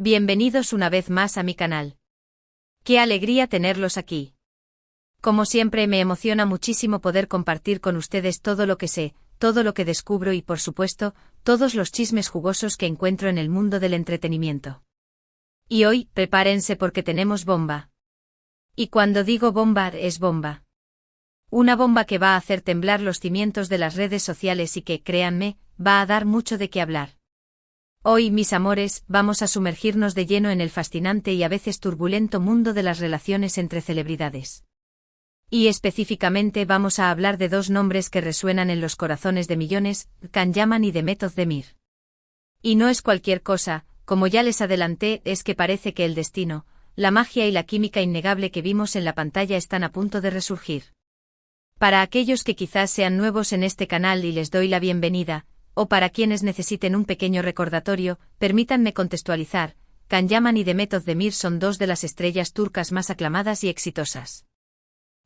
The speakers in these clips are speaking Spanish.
Bienvenidos una vez más a mi canal. Qué alegría tenerlos aquí. Como siempre me emociona muchísimo poder compartir con ustedes todo lo que sé, todo lo que descubro y por supuesto, todos los chismes jugosos que encuentro en el mundo del entretenimiento. Y hoy, prepárense porque tenemos bomba. Y cuando digo bomba, es bomba. Una bomba que va a hacer temblar los cimientos de las redes sociales y que, créanme, va a dar mucho de qué hablar. Hoy, mis amores, vamos a sumergirnos de lleno en el fascinante y a veces turbulento mundo de las relaciones entre celebridades. Y específicamente vamos a hablar de dos nombres que resuenan en los corazones de millones, Can Yaman y Demet Özdemir. Y no es cualquier cosa, como ya les adelanté, es que parece que el destino, la magia y la química innegable que vimos en la pantalla están a punto de resurgir. Para aquellos que quizás sean nuevos en este canal y les doy la bienvenida, o para quienes necesiten un pequeño recordatorio, permítanme contextualizar, Can Yaman y Demet Özdemir son dos de las estrellas turcas más aclamadas y exitosas.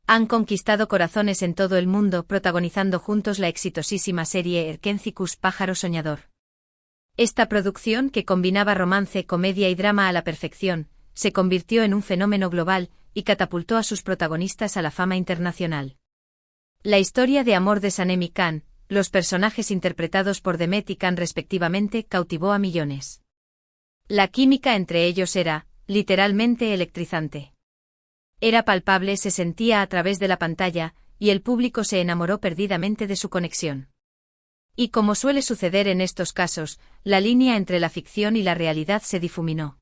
Han conquistado corazones en todo el mundo protagonizando juntos la exitosísima serie Erkencikus Pájaro Soñador. Esta producción, que combinaba romance, comedia y drama a la perfección, se convirtió en un fenómeno global y catapultó a sus protagonistas a la fama internacional. La historia de amor de Sanem y Can, los personajes interpretados por Demet y Can respectivamente, cautivó a millones. La química entre ellos era, literalmente, electrizante. Era palpable, se sentía a través de la pantalla, y el público se enamoró perdidamente de su conexión. Y como suele suceder en estos casos, la línea entre la ficción y la realidad se difuminó.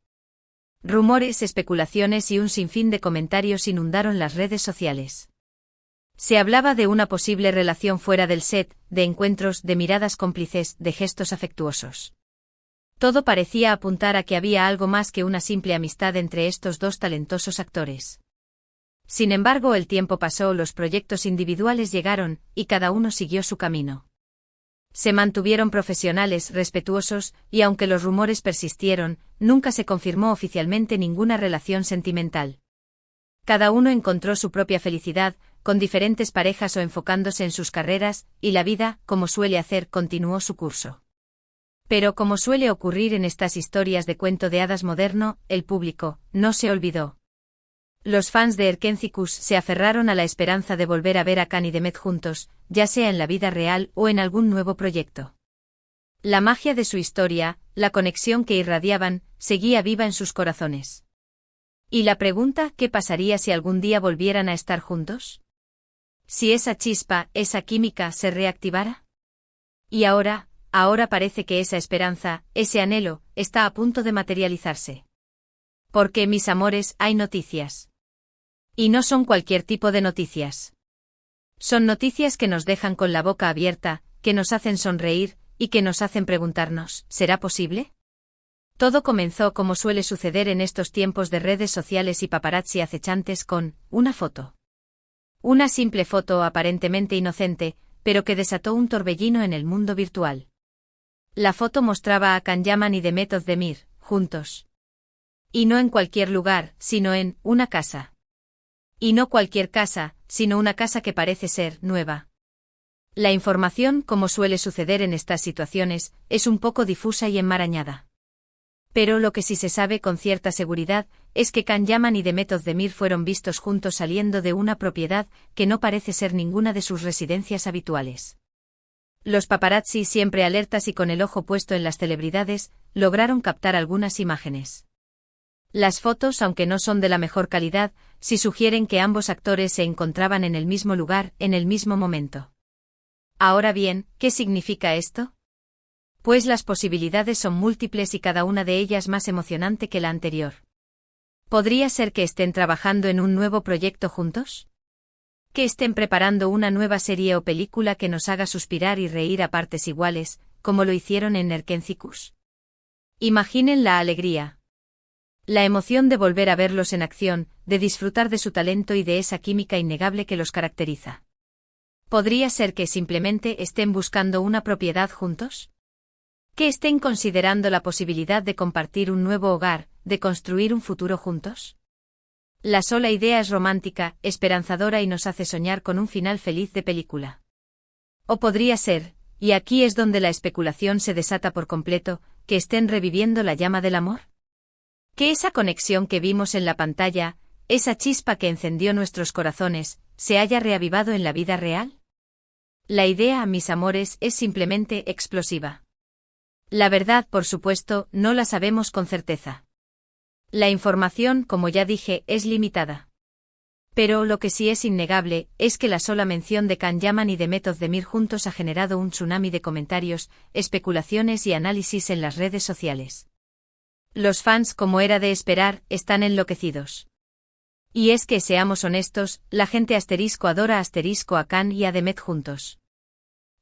Rumores, especulaciones y un sinfín de comentarios inundaron las redes sociales. Se hablaba de una posible relación fuera del set, de encuentros, de miradas cómplices, de gestos afectuosos. Todo parecía apuntar a que había algo más que una simple amistad entre estos dos talentosos actores. Sin embargo, el tiempo pasó, los proyectos individuales llegaron, y cada uno siguió su camino. Se mantuvieron profesionales, respetuosos, y aunque los rumores persistieron, nunca se confirmó oficialmente ninguna relación sentimental. Cada uno encontró su propia felicidad, con diferentes parejas o enfocándose en sus carreras, y la vida, como suele hacer, continuó su curso. Pero como suele ocurrir en estas historias de cuento de hadas moderno, el público no se olvidó. Los fans de Erkencikus se aferraron a la esperanza de volver a ver a Can y Demet juntos, ya sea en la vida real o en algún nuevo proyecto. La magia de su historia, la conexión que irradiaban, seguía viva en sus corazones. Y la pregunta, ¿qué pasaría si algún día volvieran a estar juntos? Si esa chispa, esa química se reactivara. Y ahora parece que esa esperanza, ese anhelo, está a punto de materializarse. Porque, mis amores, hay noticias. Y no son cualquier tipo de noticias. Son noticias que nos dejan con la boca abierta, que nos hacen sonreír, y que nos hacen preguntarnos, ¿será posible? Todo comenzó como suele suceder en estos tiempos de redes sociales y paparazzi acechantes con una foto. Una simple foto aparentemente inocente, pero que desató un torbellino en el mundo virtual. La foto mostraba a Can Yaman y Demet Özdemir, juntos. Y no en cualquier lugar, sino en una casa. Y no cualquier casa, sino una casa que parece ser nueva. La información, como suele suceder en estas situaciones, es un poco difusa y enmarañada. Pero lo que sí se sabe con cierta seguridad, es que Can Yaman y Demet Özdemir fueron vistos juntos saliendo de una propiedad que no parece ser ninguna de sus residencias habituales. Los paparazzi, siempre alertas y con el ojo puesto en las celebridades, lograron captar algunas imágenes. Las fotos, aunque no son de la mejor calidad, sí sugieren que ambos actores se encontraban en el mismo lugar, en el mismo momento. Ahora bien, ¿qué significa esto? Pues las posibilidades son múltiples y cada una de ellas más emocionante que la anterior. ¿Podría ser que estén trabajando en un nuevo proyecto juntos? ¿Que estén preparando una nueva serie o película que nos haga suspirar y reír a partes iguales, como lo hicieron en Erkencikus? Imaginen la alegría. La emoción de volver a verlos en acción, de disfrutar de su talento y de esa química innegable que los caracteriza. ¿Podría ser que simplemente estén buscando una propiedad juntos? ¿Que estén considerando la posibilidad de compartir un nuevo hogar, de construir un futuro juntos? La sola idea es romántica, esperanzadora y nos hace soñar con un final feliz de película. O podría ser, y aquí es donde la especulación se desata por completo, que estén reviviendo la llama del amor. Que esa conexión que vimos en la pantalla, esa chispa que encendió nuestros corazones, se haya reavivado en la vida real? La idea, mis amores, es simplemente explosiva. La verdad, por supuesto, no la sabemos con certeza. La información, como ya dije, es limitada. Pero lo que sí es innegable es que la sola mención de Can Yaman y de Demet Özdemir juntos ha generado un tsunami de comentarios, especulaciones y análisis en las redes sociales. Los fans, como era de esperar, están enloquecidos. Y es que, seamos honestos, la gente adora a Can y a Demet juntos.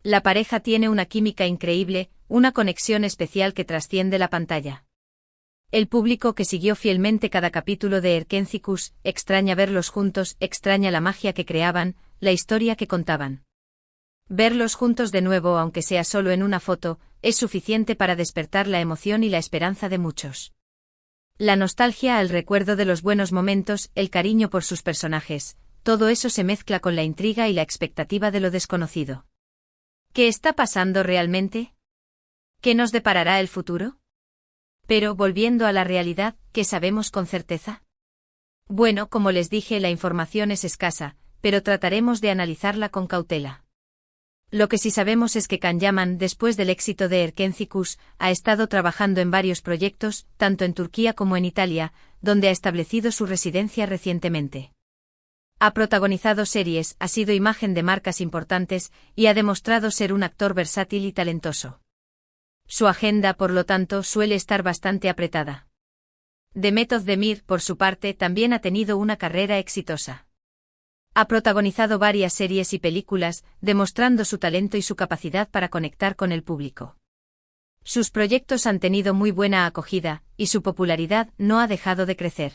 La pareja tiene una química increíble, una conexión especial que trasciende la pantalla. El público que siguió fielmente cada capítulo de Erkenzikούς extraña verlos juntos, extraña la magia que creaban, la historia que contaban. Verlos juntos de nuevo, aunque sea solo en una foto, es suficiente para despertar la emoción y la esperanza de muchos. La nostalgia al recuerdo de los buenos momentos, el cariño por sus personajes, todo eso se mezcla con la intriga y la expectativa de lo desconocido. ¿Qué está pasando realmente? ¿Qué nos deparará el futuro? Pero, volviendo a la realidad, ¿qué sabemos con certeza? Bueno, como les dije, la información es escasa, pero trataremos de analizarla con cautela. Lo que sí sabemos es que Can Yaman, después del éxito de Erkenzikούς, ha estado trabajando en varios proyectos, tanto en Turquía como en Italia, donde ha establecido su residencia recientemente. Ha protagonizado series, ha sido imagen de marcas importantes, y ha demostrado ser un actor versátil y talentoso. Su agenda, por lo tanto, suele estar bastante apretada. Demet Özdemir, por su parte, también ha tenido una carrera exitosa. Ha protagonizado varias series y películas, demostrando su talento y su capacidad para conectar con el público. Sus proyectos han tenido muy buena acogida, y su popularidad no ha dejado de crecer.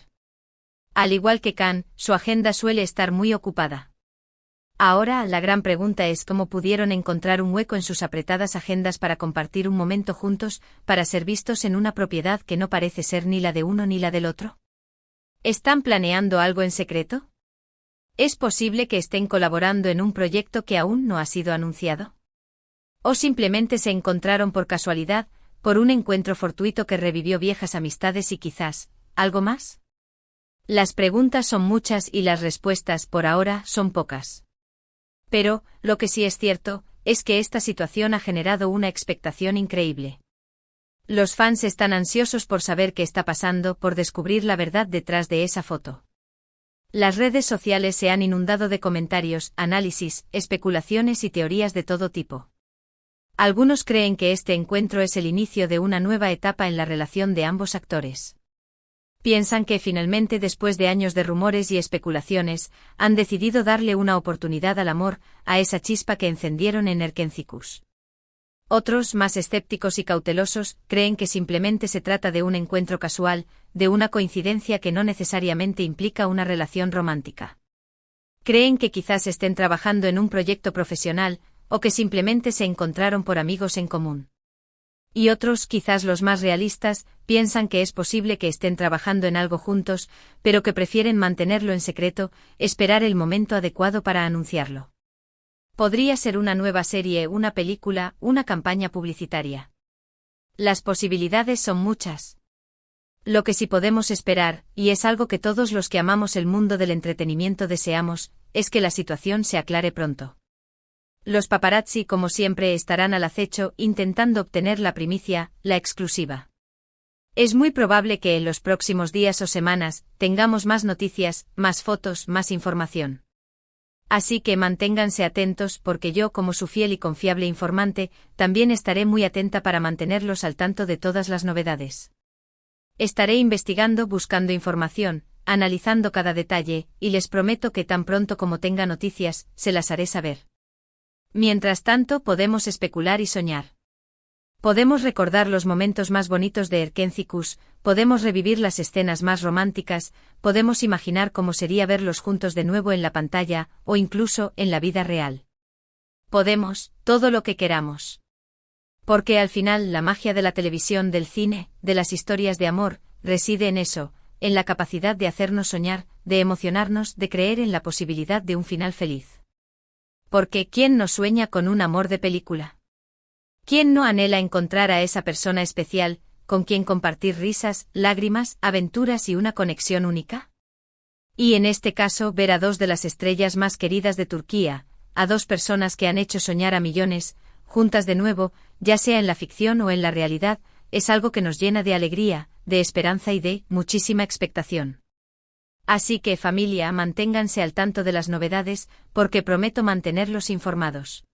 Al igual que Can, su agenda suele estar muy ocupada. Ahora, la gran pregunta es cómo pudieron encontrar un hueco en sus apretadas agendas para compartir un momento juntos, para ser vistos en una propiedad que no parece ser ni la de uno ni la del otro. ¿Están planeando algo en secreto? ¿Es posible que estén colaborando en un proyecto que aún no ha sido anunciado? ¿O simplemente se encontraron por casualidad, por un encuentro fortuito que revivió viejas amistades y quizás, algo más? Las preguntas son muchas y las respuestas, por ahora, son pocas. Pero, lo que sí es cierto, es que esta situación ha generado una expectación increíble. Los fans están ansiosos por saber qué está pasando, por descubrir la verdad detrás de esa foto. Las redes sociales se han inundado de comentarios, análisis, especulaciones y teorías de todo tipo. Algunos creen que este encuentro es el inicio de una nueva etapa en la relación de ambos actores. Piensan que finalmente, después de años de rumores y especulaciones, han decidido darle una oportunidad al amor, a esa chispa que encendieron en Erkenzikούς. Otros, más escépticos y cautelosos, creen que simplemente se trata de un encuentro casual, de una coincidencia que no necesariamente implica una relación romántica. Creen que quizás estén trabajando en un proyecto profesional, o que simplemente se encontraron por amigos en común. Y otros, quizás los más realistas, piensan que es posible que estén trabajando en algo juntos, pero que prefieren mantenerlo en secreto, esperar el momento adecuado para anunciarlo. Podría ser una nueva serie, una película, una campaña publicitaria. Las posibilidades son muchas. Lo que sí podemos esperar, y es algo que todos los que amamos el mundo del entretenimiento deseamos, es que la situación se aclare pronto. Los paparazzi, como siempre, estarán al acecho, intentando obtener la primicia, la exclusiva. Es muy probable que en los próximos días o semanas tengamos más noticias, más fotos, más información. Así que manténganse atentos, porque yo, como su fiel y confiable informante, también estaré muy atenta para mantenerlos al tanto de todas las novedades. Estaré investigando, buscando información, analizando cada detalle, y les prometo que tan pronto como tenga noticias, se las haré saber. Mientras tanto, podemos especular y soñar. Podemos recordar los momentos más bonitos de Erkenzikούς, podemos revivir las escenas más románticas, podemos imaginar cómo sería verlos juntos de nuevo en la pantalla, o incluso en la vida real. Podemos, todo lo que queramos. Porque al final la magia de la televisión, del cine, de las historias de amor, reside en eso, en la capacidad de hacernos soñar, de emocionarnos, de creer en la posibilidad de un final feliz. Porque ¿quién no sueña con un amor de película? ¿Quién no anhela encontrar a esa persona especial, con quien compartir risas, lágrimas, aventuras y una conexión única? Y en este caso, ver a dos de las estrellas más queridas de Turquía, a dos personas que han hecho soñar a millones, juntas de nuevo, ya sea en la ficción o en la realidad, es algo que nos llena de alegría, de esperanza y de muchísima expectación. Así que, familia, manténganse al tanto de las novedades, porque prometo mantenerlos informados.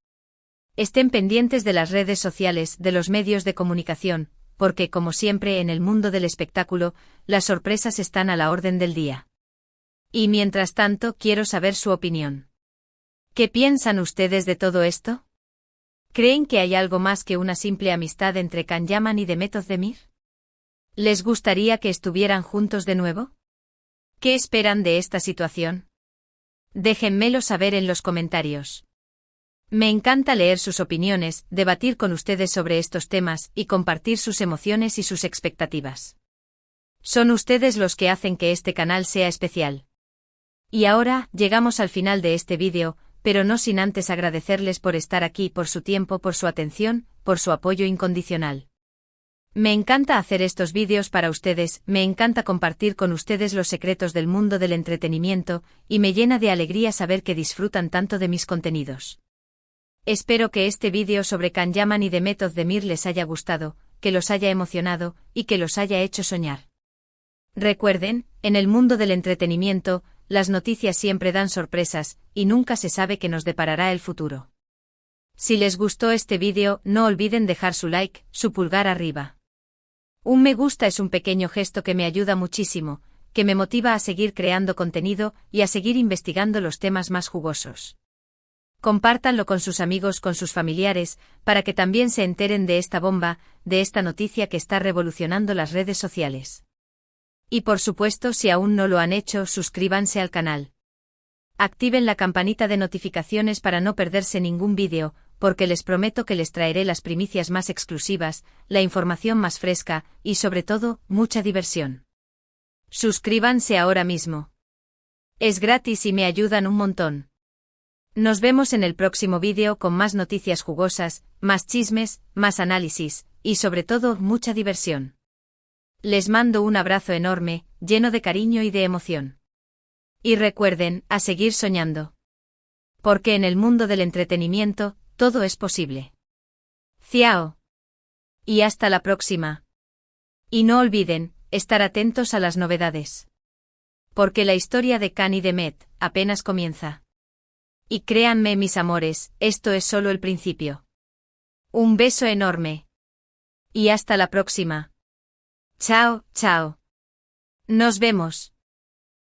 Estén pendientes de las redes sociales, de los medios de comunicación, porque, como siempre en el mundo del espectáculo, las sorpresas están a la orden del día. Y mientras tanto, quiero saber su opinión. ¿Qué piensan ustedes de todo esto? ¿Creen que hay algo más que una simple amistad entre Can Yaman y Demet Özdemir? ¿Les gustaría que estuvieran juntos de nuevo? ¿Qué esperan de esta situación? Déjenmelo saber en los comentarios. Me encanta leer sus opiniones, debatir con ustedes sobre estos temas y compartir sus emociones y sus expectativas. Son ustedes los que hacen que este canal sea especial. Y ahora, llegamos al final de este vídeo, pero no sin antes agradecerles por estar aquí, por su tiempo, por su atención, por su apoyo incondicional. Me encanta hacer estos vídeos para ustedes, me encanta compartir con ustedes los secretos del mundo del entretenimiento, y me llena de alegría saber que disfrutan tanto de mis contenidos. Espero que este vídeo sobre Can Yaman y Demet Özdemir les haya gustado, que los haya emocionado, y que los haya hecho soñar. Recuerden, en el mundo del entretenimiento, las noticias siempre dan sorpresas, y nunca se sabe qué nos deparará el futuro. Si les gustó este vídeo, no olviden dejar su like, su pulgar arriba. Un me gusta es un pequeño gesto que me ayuda muchísimo, que me motiva a seguir creando contenido y a seguir investigando los temas más jugosos. Compártanlo con sus amigos, con sus familiares, para que también se enteren de esta bomba, de esta noticia que está revolucionando las redes sociales. Y por supuesto, si aún no lo han hecho, suscríbanse al canal. Activen la campanita de notificaciones para no perderse ningún vídeo, porque les prometo que les traeré las primicias más exclusivas, la información más fresca, y sobre todo, mucha diversión. Suscríbanse ahora mismo. Es gratis y me ayudan un montón. Nos vemos en el próximo vídeo con más noticias jugosas, más chismes, más análisis, y sobre todo, mucha diversión. Les mando un abrazo enorme, lleno de cariño y de emoción. Y recuerden, a seguir soñando. Porque en el mundo del entretenimiento, todo es posible. Ciao. Y hasta la próxima. Y no olviden, estar atentos a las novedades. Porque la historia de Can y Demet apenas comienza. Y créanme, mis amores, esto es solo el principio. Un beso enorme. Y hasta la próxima. Chao, chao. Nos vemos.